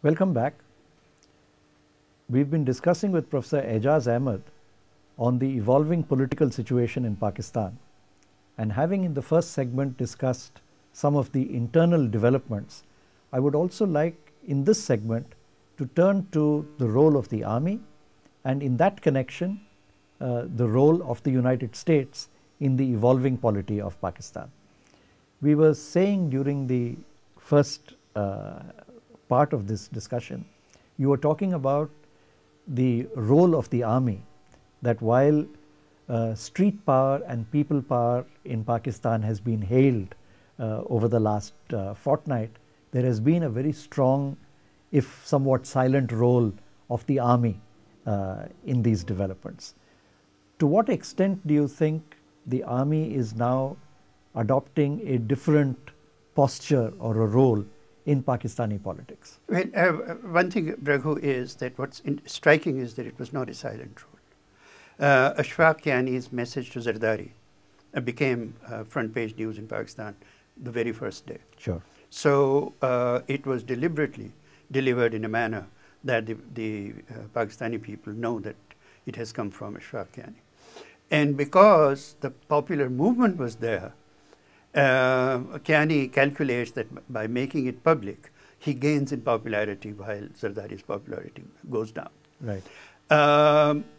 Welcome back. We've been discussing with Professor Aijaz Ahmed on the evolving political situation in Pakistan, and having in the first segment discussed some of the internal developments, I would also like in this segment to turn to the role of the army, and in that connection the role of the United States in the evolving polity of Pakistan. We were saying during the first part of this discussion, you were talking about the role of the army, that while street power and people power in Pakistan has been hailed over the last fortnight, there has been a very strong, if somewhat silent, role of the army in these developments. To what extent do you think the army is now adopting a different posture or a role in Pakistani politics? Well, one thing, Raghu, is that what's striking is that it was not a silent role. Ashfaq Kiani's message to Zardari became front page news in Pakistan the very first day. Sure. So it was deliberately delivered in a manner that the Pakistani people know that it has come from Ashfaq Kiani. And because the popular movement was there, Kiani calculates that by making it public, he gains in popularity while Zardari's popularity goes down. Right.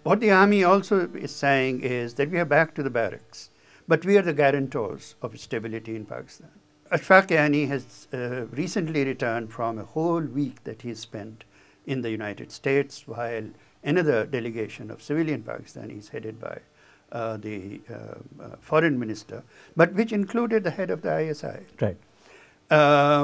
What the army also is saying is that we are back to the barracks, but we are the guarantors of stability in Pakistan. Ashfaq Kiani has recently returned from a whole week that he spent in the United States, while another delegation of civilian Pakistanis headed by the foreign minister, but which included the head of the ISI, Right.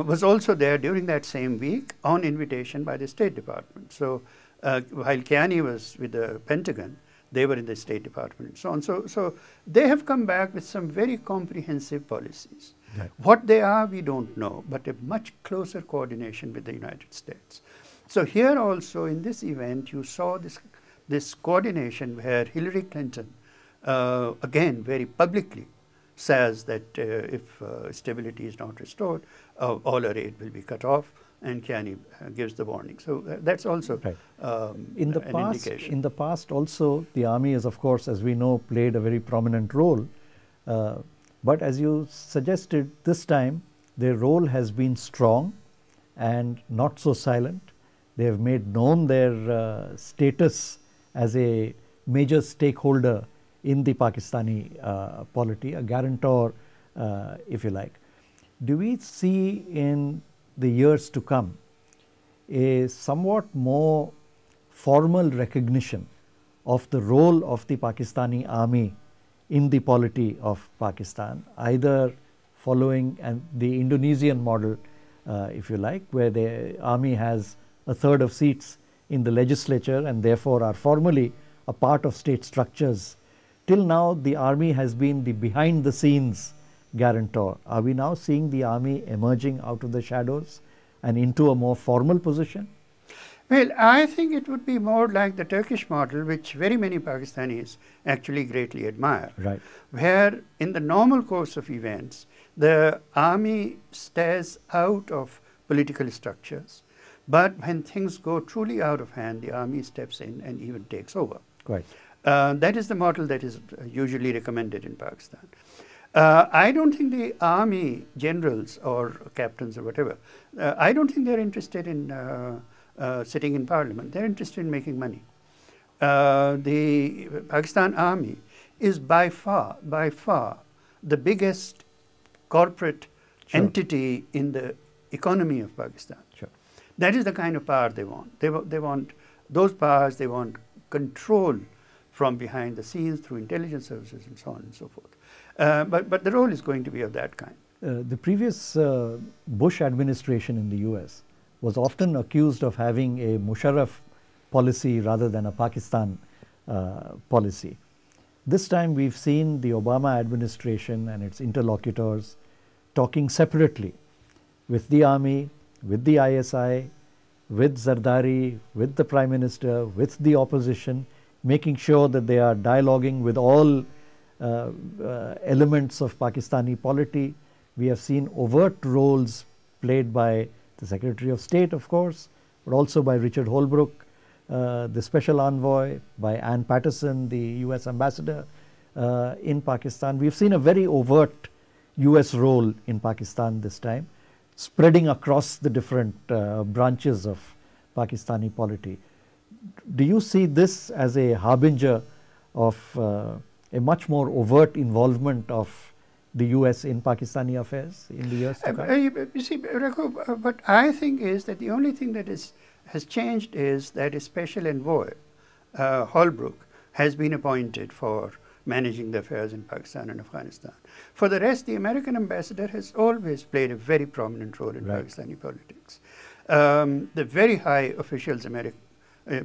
was also there during that same week on invitation by the State Department. So while Kiani was with the Pentagon, they were in the State Department and so on. So they have come back with some very comprehensive policies. Right. What they are, we don't know, but a much closer coordination with the United States. So here also in this event, you saw this coordination where Hillary Clinton again very publicly says that if stability is not restored, all our aid will be cut off, and Kiani gives the warning. So that's also Right. an indication. In the past also, the army has, of course, as we know, played a very prominent role. But as you suggested, this time their role has been strong and not so silent. They have made known their status as a major stakeholder in the Pakistani polity, a guarantor, if you like. Do we see in the years to come a somewhat more formal recognition of the role of the Pakistani army in the polity of Pakistan, either following the Indonesian model, if you like, where the army has a third of seats in the legislature and therefore are formally a part of state structures? Till now, the army has been the behind the scenes guarantor. Are we now seeing the army emerging out of the shadows and into a more formal position? Well, I think it would be more like the Turkish model, which very many Pakistanis actually greatly admire. Right. Where in the normal course of events, the army stays out of political structures. But when things go truly out of hand, the army steps in and even takes over. Quite. That is the model that is usually recommended in Pakistan. I don't think the army generals or captains or whatever, I don't think they're interested in sitting in parliament. They're interested in making money. The Pakistan army is by far the biggest corporate Sure. entity in the economy of Pakistan. Sure. That is the kind of power they want. They want those powers, they want control from behind the scenes through intelligence services and so on and so forth. But the role is going to be of that kind. The previous Bush administration in the US was often accused of having a Musharraf policy rather than a Pakistan policy. This time we've seen the Obama administration and its interlocutors talking separately with the army, with the ISI, with Zardari, with the Prime Minister, with the opposition, making sure that they are dialoguing with all elements of Pakistani polity. We have seen overt roles played by the Secretary of State, of course, but also by Richard Holbrooke, the special envoy, by Ann Patterson, the US ambassador in Pakistan. We've seen a very overt US role in Pakistan this time, spreading across the different branches of Pakistani polity. Do you see this as a harbinger of a much more overt involvement of the US in Pakistani affairs in the years to come? You see, Raghu, what I think is that the only thing that has changed is that a special envoy, Holbrooke, has been appointed for managing the affairs in Pakistan and Afghanistan. For the rest, the American ambassador has always played a very prominent role in Pakistani politics. The very high officials,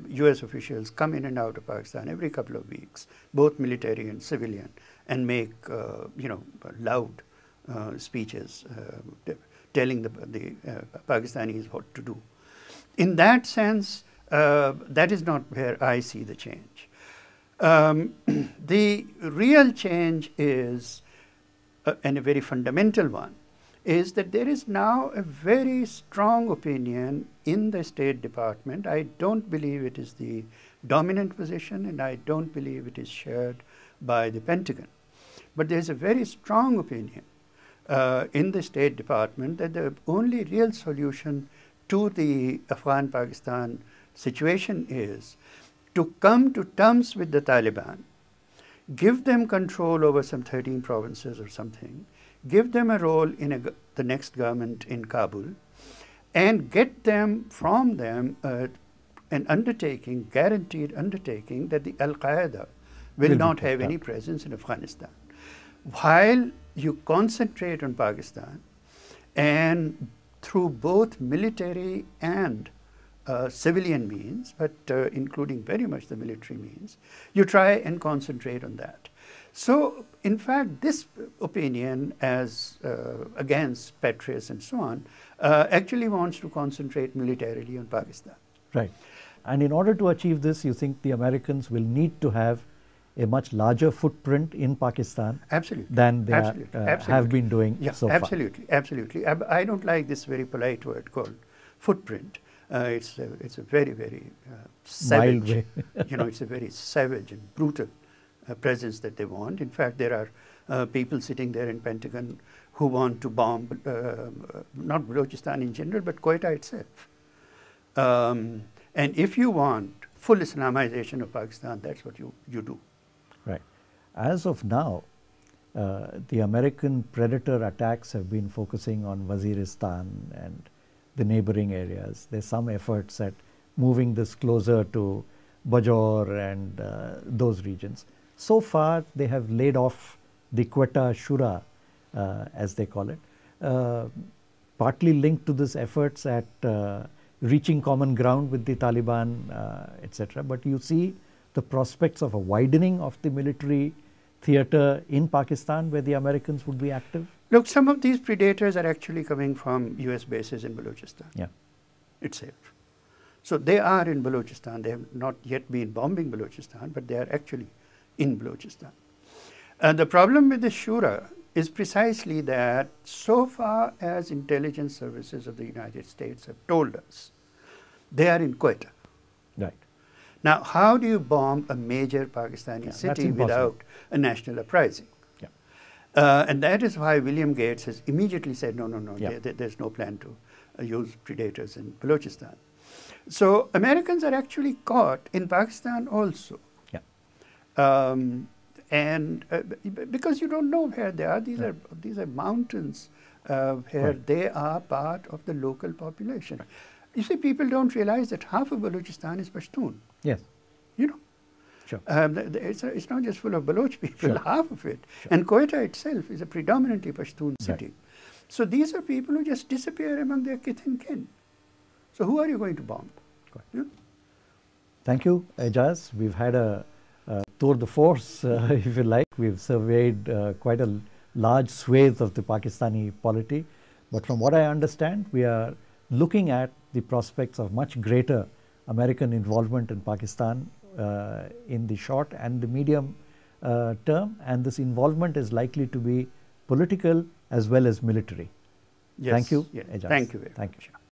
US officials, come in and out of Pakistan every couple of weeks, both military and civilian, and make loud speeches telling the Pakistanis what to do. In that sense, that is not where I see the change. The real change is, and a very fundamental one, is that there is now a very strong opinion in the State Department. I don't believe it is the dominant position, and I don't believe it is shared by the Pentagon. But there's a very strong opinion in the State Department that the only real solution to the Afghan-Pakistan situation is to come to terms with the Taliban, give them control over some 13 provinces or something, give them a role in the next government in Kabul, and get them from them an undertaking, guaranteed undertaking, that the Al-Qaeda will not have any presence in Afghanistan. While you concentrate on Pakistan, and through both military and civilian means, but including very much the military means, you try and concentrate on that. So, in fact, this opinion, as against Petraeus and so on, actually wants to concentrate militarily on Pakistan. Right. And in order to achieve this, you think the Americans will need to have a much larger footprint in Pakistan than they have been doing so far. Absolutely. I don't like this very polite word called footprint. It's a very, very savage, it's a very savage and brutal presence that they want. In fact, there are people sitting there in Pentagon who want to bomb not Balochistan in general, but Quetta itself. And if you want full Islamization of Pakistan, that's what you do. Right. As of now, the American Predator attacks have been focusing on Waziristan and the neighboring areas. There's some efforts at moving this closer to Bajaur and those regions. So far, they have laid off the Quetta Shura, as they call it, partly linked to these efforts at reaching common ground with the Taliban, etc. But you see the prospects of a widening of the military theater in Pakistan where the Americans would be active? Look, some of these predators are actually coming from US bases in Balochistan itself. So they are in Balochistan. They have not yet been bombing Balochistan, but they are actually in Balochistan. And the problem with the Shura is precisely that so far as intelligence services of the United States have told us, they are in Quetta. Right. Now, how do you bomb a major Pakistani city without a national uprising? And that is why William Gates has immediately said, no, there's no plan to use predators in Balochistan. So Americans are actually caught in Pakistan also. And because you don't know where they are, these are mountains where they are part of the local population. You see, people don't realize that half of Balochistan is Pashtun. Yes. You know. Sure. It's not just full of Baloch people, half of it. And Quetta itself is a predominantly Pashtun city. So these are people who just disappear among their kith and kin. So who are you going to bomb? Thank you, Ejaz. We've had a tour de force, if you like. We've surveyed quite a large swathe of the Pakistani polity. But from what I understand, we are looking at the prospects of much greater American involvement in Pakistan in the short and the medium term, and this involvement is likely to be political as well as military. Yes, Thank you, yes. Ejaz. Thank you. Thank you.